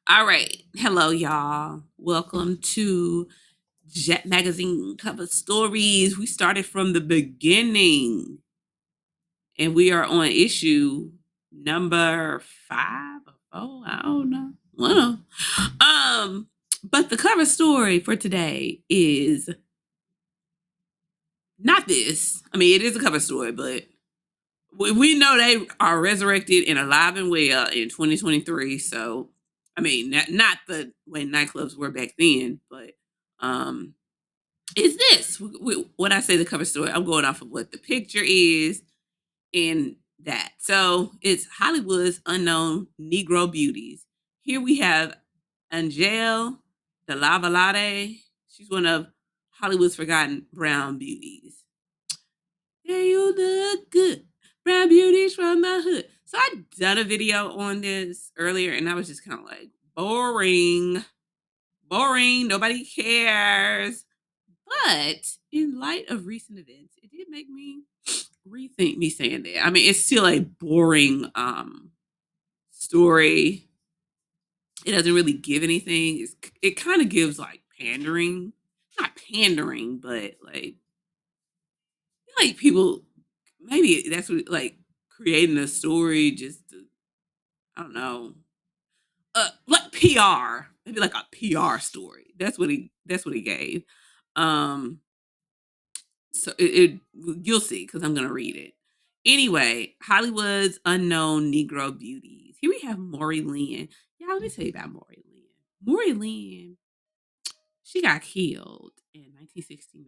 All right. Hello, y'all. Welcome to Jet Magazine Cover Stories. We started from the beginning and we are on issue number 5 or 4. I don't know. One of 'em. But the cover story for today is not this. I mean, it is a cover story, but we know they are resurrected and alive and well in 2023. So, I mean, not the way nightclubs were back then, but um, is this when I say the cover story? I'm going off of what the picture is in that. So it's Hollywood's unknown Negro beauties. Here we have Angel de Lavalade. She's one of Hollywood's forgotten brown beauties. Yeah, you look good. Brown beauties from the hood. So I done a video on this earlier and I was just kind of like, boring, boring, nobody cares. But in light of recent events, it did make me rethink me saying that. I mean, it's still a boring story. It doesn't really give anything. It kind of gives like pandering. Not pandering, but like people maybe that's what like creating a story just to, I don't know, like PR, maybe like a PR story. That's what he gave. Um, so it you'll see because I'm gonna read it anyway. Hollywood's unknown Negro beauties. Here we have Maury Lynn. Yeah, let me tell you about Maury Lynn. Maury Lynn, she got killed in 1969.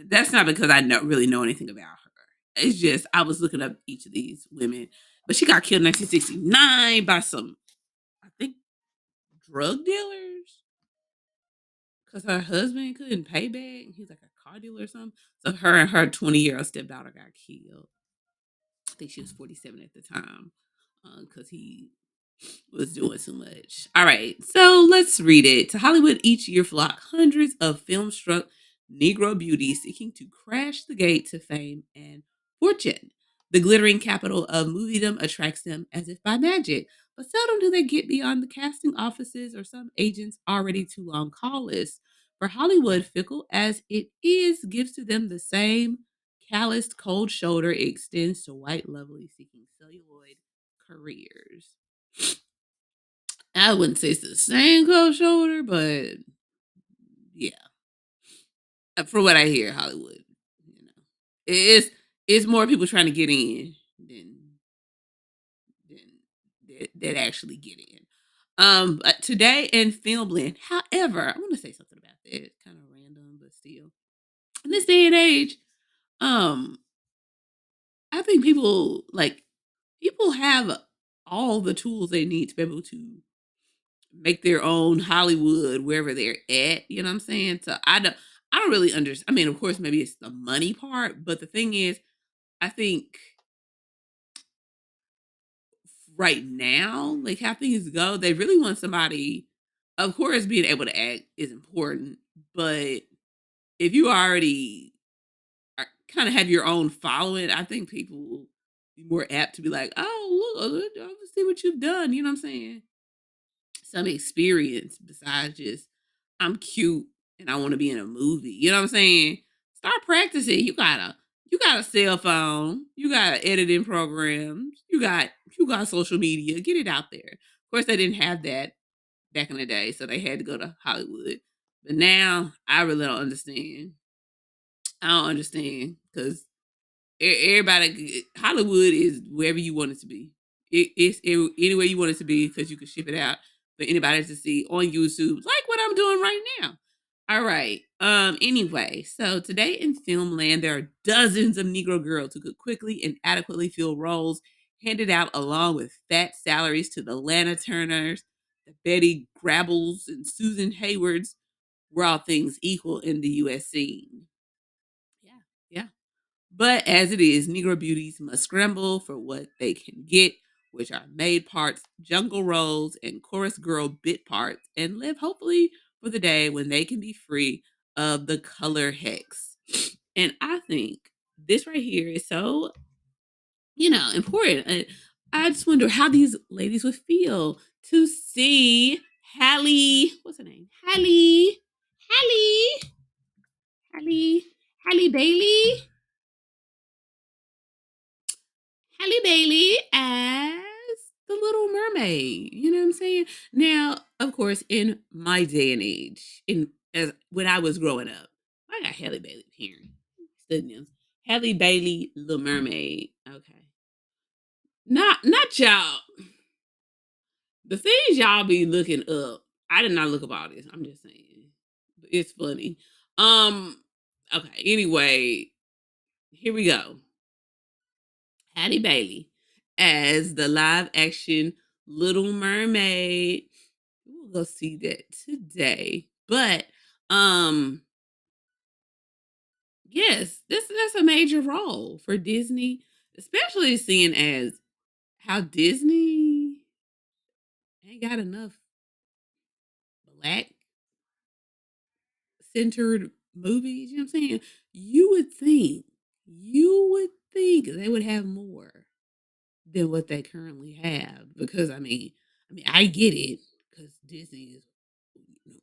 That's not because I really know anything about her. It's just I was looking up each of these women, but she got killed in 1969 by some, I think, drug dealers because her husband couldn't pay back. He's like a car dealer or something. So her and her 20-year-old stepdaughter got killed. I think she was 47 at the time because he was doing too much. All right, so let's read it. To Hollywood each year flock hundreds of film-struck Negro beauties seeking to crash the gate to fame and fortune. The glittering capital of moviedom attracts them as if by magic, but seldom do they get beyond the casting offices or some agents already too long call list. For Hollywood, fickle as it is, gives to them the same calloused cold shoulder it extends to white lovely seeking celluloid careers. I wouldn't say it's the same cold shoulder, but yeah, from what I hear, Hollywood, you know, it's more people trying to get in than that actually get in. But today in Filmland, however, I want to say something about that. It's kind of random, but still, in this day and age, um, I think people have all the tools they need to be able to make their own Hollywood wherever they're at. You know what I'm saying? So I don't really understand. I mean, of course, maybe it's the money part, but the thing is, I think right now, like how things go, they really want somebody. Of course, being able to act is important, but if you already kind of have your own following, I think people will be more apt to be like, "Oh, look, let's see what you've done." You know what I'm saying? Some experience besides just I'm cute and I want to be in a movie. You know what I'm saying? Start practicing. You got a cell phone. You got editing programs. You got social media. Get it out there. Of course, they didn't have that back in the day, so they had to go to Hollywood. But now I really don't understand. I don't understand because everybody Hollywood is wherever you want it to be. It's anywhere you want it to be because you can ship it out for anybody to see on YouTube, like what I'm doing right now. All right. Anyway, so today in film land, there are dozens of Negro girls who could quickly and adequately fill roles handed out along with fat salaries to the Lana Turners, the Betty Grabbles, and Susan Haywards. Were all things equal in the U.S. scene. Yeah, yeah. But as it is, Negro beauties must scramble for what they can get, which are maid parts, jungle roles, and chorus girl bit parts, and live hopefully for the day when they can be free of the color hex. And I think this right here is so important. I just wonder how these ladies would feel to see Halle. What's her name? Halle, Halle, Halle Bailey, Halle Bailey as the Little Mermaid. You know what I'm saying? Now, of course, in my day and age, in as when I was growing up, I got Halle Bailey here. Studying Halle Bailey, Little Mermaid. Okay, not y'all. The things y'all be looking up. I did not look up all this. I'm just saying, it's funny. Um. Okay. Anyway, here we go. Hattie Bailey as the live action Little Mermaid. We'll go see that today. But yes, that's a major role for Disney, especially seeing as how Disney ain't got enough black centered movies. You know what I'm saying? You would think they would have more than what they currently have because I mean I get it because Disney is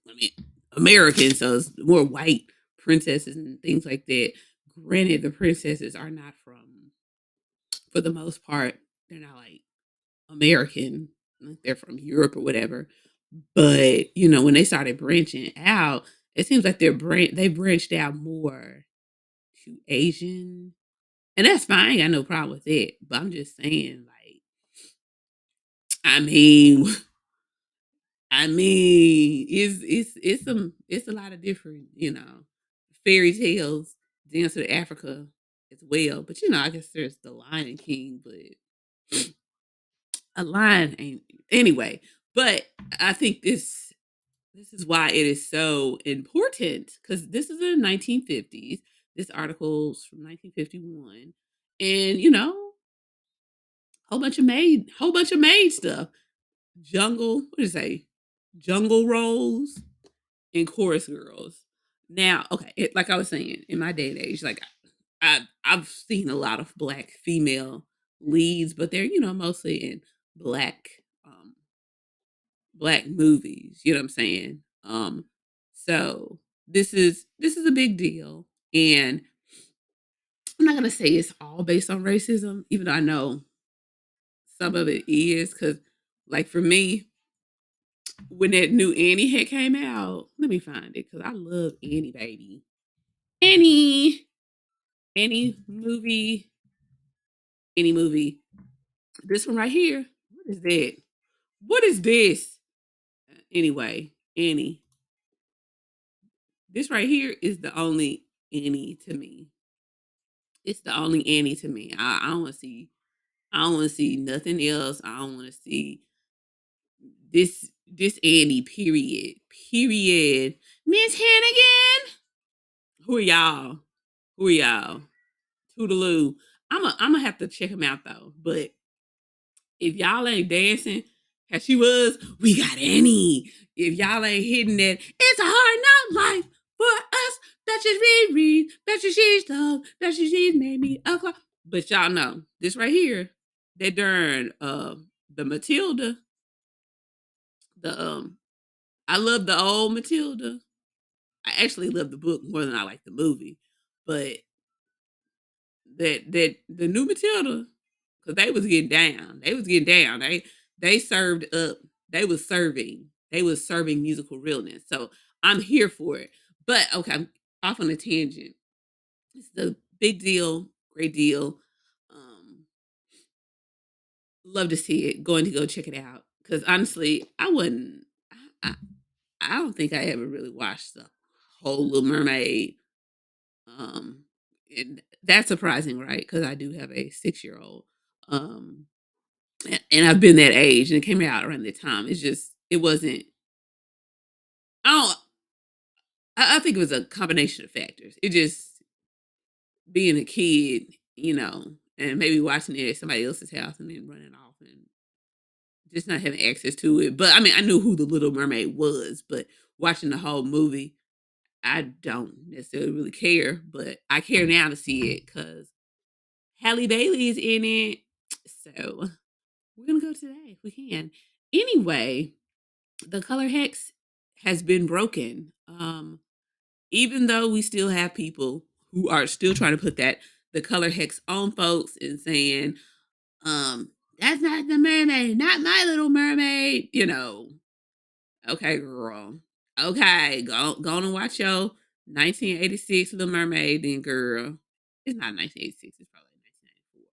I mean American, so it's more white princesses and things like that. Granted, the princesses are not from, for the most part, they're not like American, like they're from Europe or whatever. But when they started branching out, it seems like they branched out more to Asian, and that's fine. I ain't got no problem with it. But I'm just saying, like, I mean, it's a lot of different, fairy tales, Dance to Africa as well. But I guess there's the Lion King, but a lion ain't anyway. But I think this is why it is so important because this is in the 1950s. This article's from 1951, and whole bunch of maid stuff. What did it say? Jungle Rose and Chorus Girls. Now, okay, like I was saying, in my day and age, like I've seen a lot of black female leads, but they're mostly in black um black movies. You know what I'm saying? So this is a big deal, and I'm not gonna say it's all based on racism, even though I know some of it is, because like for me, when that new Annie had came out, let me find it because I love Annie, baby. Annie, Annie movie, Annie movie. This one right here. What is that? What is this? Anyway, Annie. This right here is the only Annie to me. It's the only Annie to me. I don't want to see. I don't want to see nothing else. I don't want to see this Annie. Period. Period. Miss Hannigan. Who are y'all? Who are y'all? Toodaloo. I'm gonna have to check him out though. But if y'all ain't dancing as she was, we got Annie. If y'all ain't hitting that, it's a hard knock life for us. That's just read. That's just she's done. That's just she's made me a clock. But y'all know this right here. That darn the Matilda. The I love the old Matilda. I actually love the book more than I like the movie. But that the new Matilda, because they was getting down. They was getting down. They served up. They was serving. They was serving musical realness. So I'm here for it. But okay, I'm off on a tangent. It's the big deal, great deal. Um, Love to see it. Going to go check it out. Because honestly, I wouldn't. I, I don't think I ever really watched the whole Little Mermaid. Um, and that's surprising, right? Because I do have a 6 year old. Um, and I've been that age, and it came out around that time. It's just it wasn't. I don't. I think it was a combination of factors. It just being a kid, and maybe watching it at somebody else's house and then running off and just not having access to it. But I mean, I knew who the Little Mermaid was, but watching the whole movie, I don't necessarily really care. But I care now to see it because Halle Bailey is in it. So we're gonna go today if we can. Anyway, the color hex has been broken. Even though we still have people who are still trying to put that the color hex on folks and saying, that's not the mermaid, not my little mermaid, Okay, girl. Okay, go on and watch your 1986 Little Mermaid, then, girl. It's not 1986. It's probably 1994.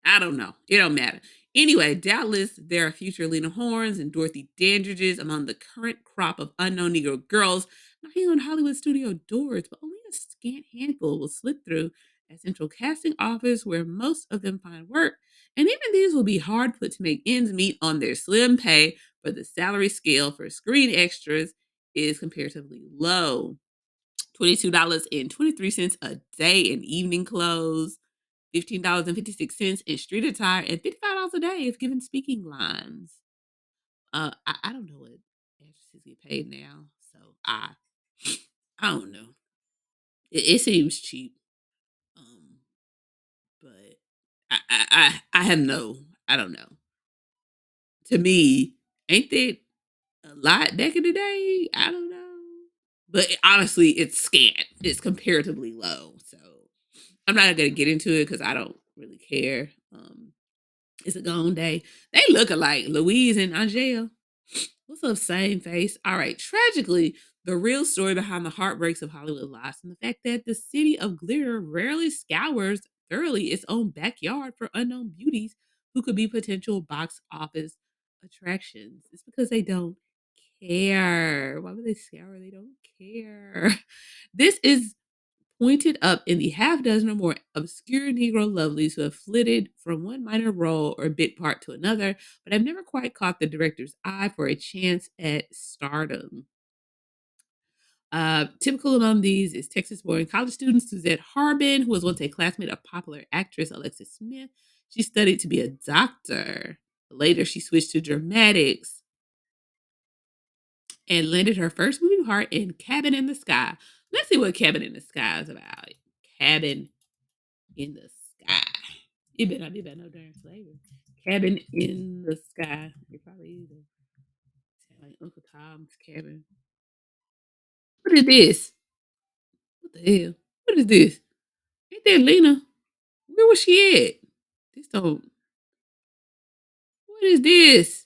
I don't know. It don't matter. Anyway, doubtless there are future Lena Hornes and Dorothy Dandridges among the current crop of unknown Negro girls knocking on Hollywood studio doors, but only a scant handful will slip through a central casting office where most of them find work. And even these will be hard put to make ends meet on their slim pay, for the salary scale for screen extras is comparatively low. $22.23 a day in evening clothes, $15.56 in street attire, and $55 a day if given speaking lines. I don't know what actresses get paid now, so I don't know. It seems cheap, um, but I have no. I don't know. To me, ain't that a lot back in the day? I don't know. But honestly, it's scant. It's comparatively low. So I'm not gonna get into it because I don't really care. It's a gone day. They look alike, Louise and Angel. What's up, same face? All right. Tragically, the real story behind the heartbreaks of Hollywood lies in the fact that the city of glitter rarely scours thoroughly its own backyard for unknown beauties who could be potential box office attractions. It's because they don't care. Why would they scour? They don't care. This is pointed up in the half dozen or more obscure Negro lovelies who have flitted from one minor role or bit part to another, but have never quite caught the director's eye for a chance at stardom. Typical among these is Texas born college student Suzette Harbin, who was once a classmate of popular actress Alexis Smith. She studied to be a doctor. Later, she switched to dramatics and landed her first movie part in Cabin in the Sky. Let's see what Cabin in the Sky is about. Cabin in the Sky. It better not be about no darn slavery. Cabin in the Sky. It probably is. Sound like Uncle Tom's Cabin. What is this? What the hell? What is this? Ain't that Lena? Where was she at? This don't. What is this?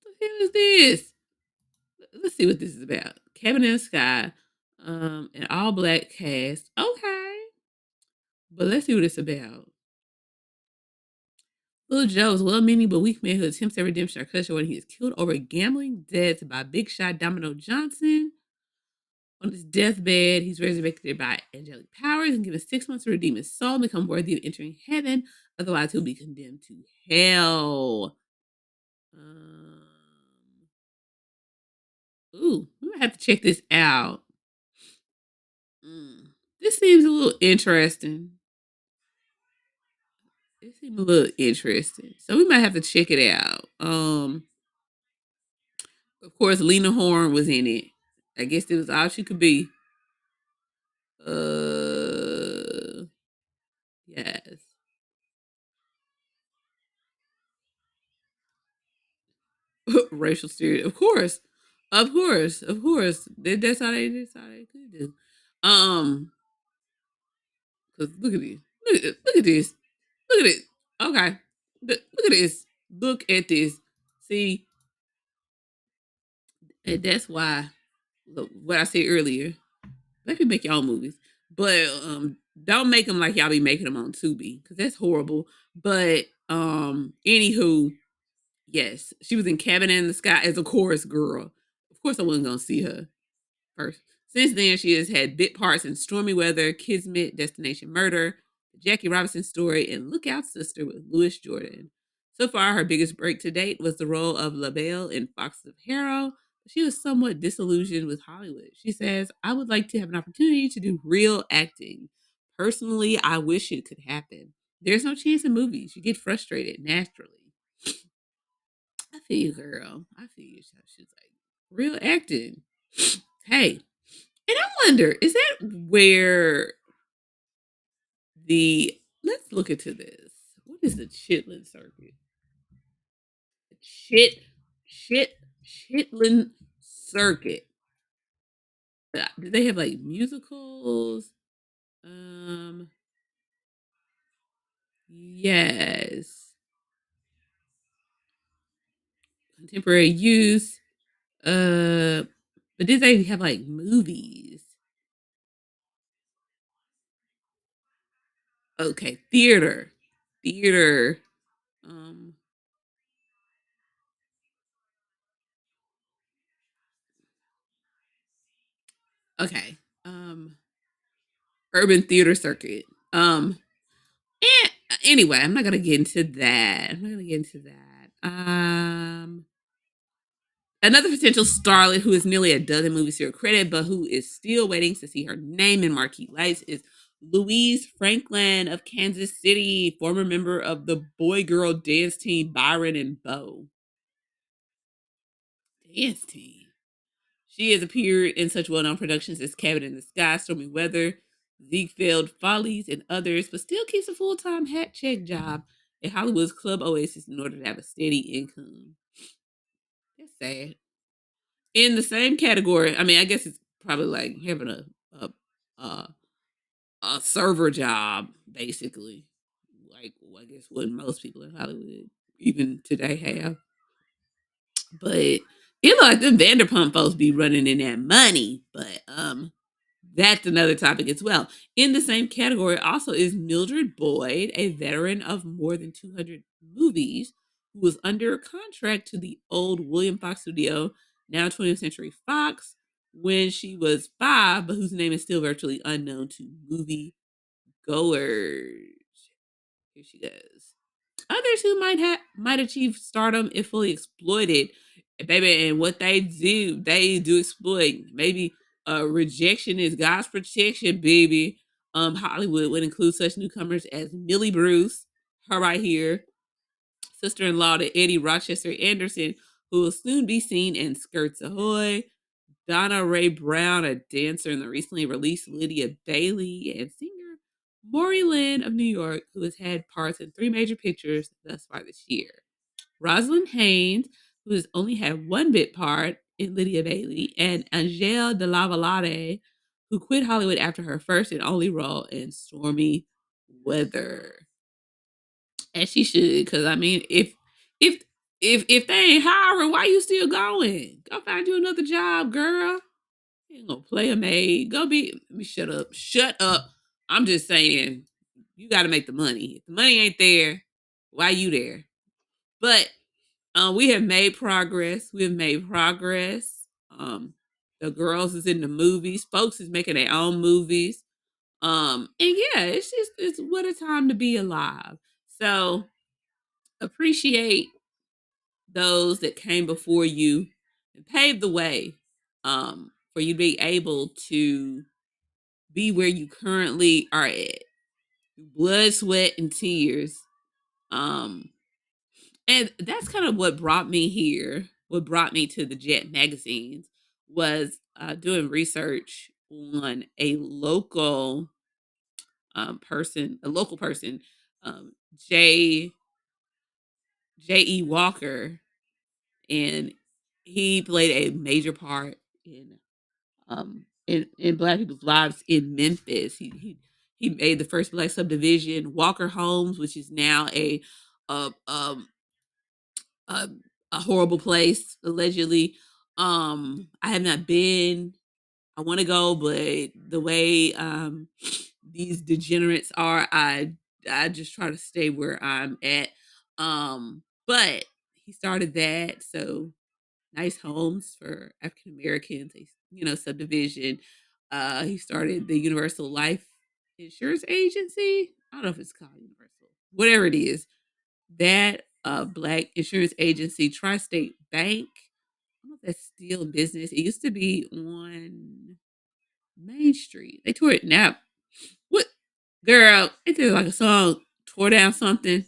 What the hell is this? Let's see what this is about. Cabin in the Sky. An all black cast. Okay. But let's see what it's about. Little Joe is a well-meaning but weak man who attempts at redemption or cushion when he is killed over gambling debts by Big Shot Domino Johnson. On his deathbed, he's resurrected by angelic powers and given 6 months to redeem his soul and become worthy of entering heaven. Otherwise, he'll be condemned to hell. Um, we might have to check this out. This seems a little interesting. It seems a little interesting. So we might have to check it out. Of course, Lena Horne was in it. I guess it was all she could be. Yes. Racial stereotype. Of course. That's how they could do. Um, cause look at this. Look at this. Look at it. Okay. Look at this. Look at this. See, and that's why look, what I said earlier. Let me make y'all movies, but don't make them like y'all be making them on Tubi, cause that's horrible. But anywho, yes, she was in Cabin in the Sky as a chorus girl. Of course, I wasn't gonna see her first. Since then, she has had bit parts in Stormy Weather, Kismet, Destination Murder, The Jackie Robinson Story, and Lookout Sister with Louis Jordan. So far, her biggest break to date was the role of LaBelle in Foxes of Harrow. She was somewhat disillusioned with Hollywood. She says, I would like to have an opportunity to do real acting. Personally, I wish it could happen. There's no chance in movies. You get frustrated naturally. I feel you, girl. I feel you. She's like, real acting. Hey, and I wonder, is that where the let's look into this. What is the Chitlin circuit? Shit, shit, Shitlin Circuit. Do they have like musicals? Um, yes, contemporary use. Uh, but did they have like movies? Okay, theater, theater. Um, okay. Urban theater circuit. Eh, anyway, I'm not gonna get into that. I'm not gonna get into that. Another potential starlet who has nearly a dozen movies to her credit, but who is still waiting to see her name in marquee lights, is Louise Franklin of Kansas City, former member of the boy girl dance team Byron and Bo. Dance team. She has appeared in such well known productions as Cabin in the Sky, Stormy Weather, Ziegfeld Follies, and others, but still keeps a full time hat check job at Hollywood's Club Oasis in order to have a steady income. That's sad. In the same category, I mean, I guess it's probably like having a a, a server job, basically. Like, well, I guess what most people in Hollywood even today have. But it look like them Vanderpump folks be running in that money. But that's another topic as well. In the same category also is Mildred Boyd, a veteran of more than 200 movies, who was under contract to the old William Fox studio, now 20th Century Fox, when she was 5, but whose name is still virtually unknown to movie goers. Here she goes. Others who might achieve stardom if fully exploited, baby, and what they do exploit. Maybe rejection is God's protection, baby. Hollywood would include such newcomers as Millie Bruce, her right here, sister-in-law to Eddie Rochester Anderson, who will soon be seen in Skirts Ahoy. Donna Ray Brown, a dancer in the recently released Lydia Bailey, and singer Maury Lynn of New York, who has had parts in 3 major pictures thus far this year. Rosalind Haynes, who has only had one bit part in Lydia Bailey, and Angele de Lavalade, who quit Hollywood after her first and only role in Stormy Weather. And she should, because I mean, if if they ain't hiring, why you still going? Go find you another job, girl. You ain't gonna play a maid. Go be. Let me shut up. Shut up. I'm just saying, you got to make the money. If the money ain't there, why you there? But we have made progress. We have made progress. The girls is in the movies. Folks is making their own movies. And yeah, it's what a time to be alive. So appreciate those that came before you and paved the way for you to be able to be where you currently are at. Blood, sweat, and tears. Um, and that's kind of what brought me here. What brought me to the Jet magazines was doing research on a local person, um, J. J. E. Walker, and he played a major part in Black people's lives in Memphis. He made the first Black subdivision, Walker Homes, which is now a um a, a horrible place allegedly. I have not been. I want to go, but the way these degenerates are, I just try to stay where I'm at. But he started that, so nice homes for African Americans, subdivision. He started the Universal Life Insurance Agency. I don't know if it's called Universal, whatever it is. That Black insurance agency, Tri-State Bank. I don't know if that's still in business. It used to be on Main Street. They tore it now. What girl? Ain't there like a song tore down something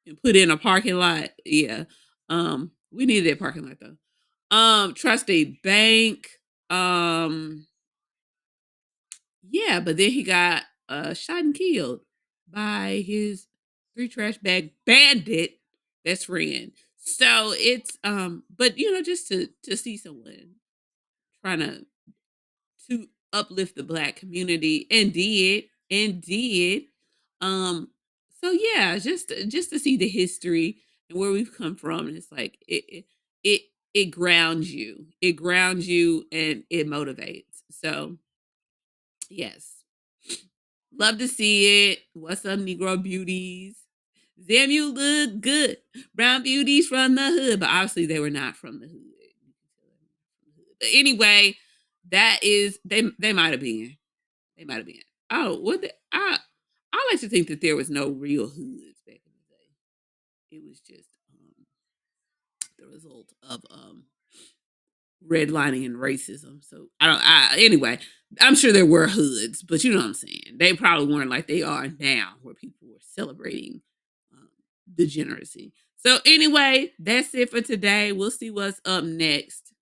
and put in a parking lot? Yeah. We needed that parking lot though. Tri-State Bank. Um, yeah, but then he got shot and killed by his three trash bag bandit best friend. So it's but just to see someone trying to uplift the black community and did. Um so yeah, just to see the history and where we've come from, and it's like it it grounds you. It grounds you and it motivates. So yes. Love to see it. What's up, Negro Beauties? Them you look good. Brown beauties from the hood. But obviously they were not from the hood. But anyway, that is they might have been. They might have been. Oh, what the I like to think that there was no real hoods back in the day. It was just the result of redlining and racism. So anyway, I'm sure there were hoods, but you know what I'm saying. They probably weren't like they are now, where people were celebrating um, degeneracy. So anyway, that's it for today. We'll see what's up next.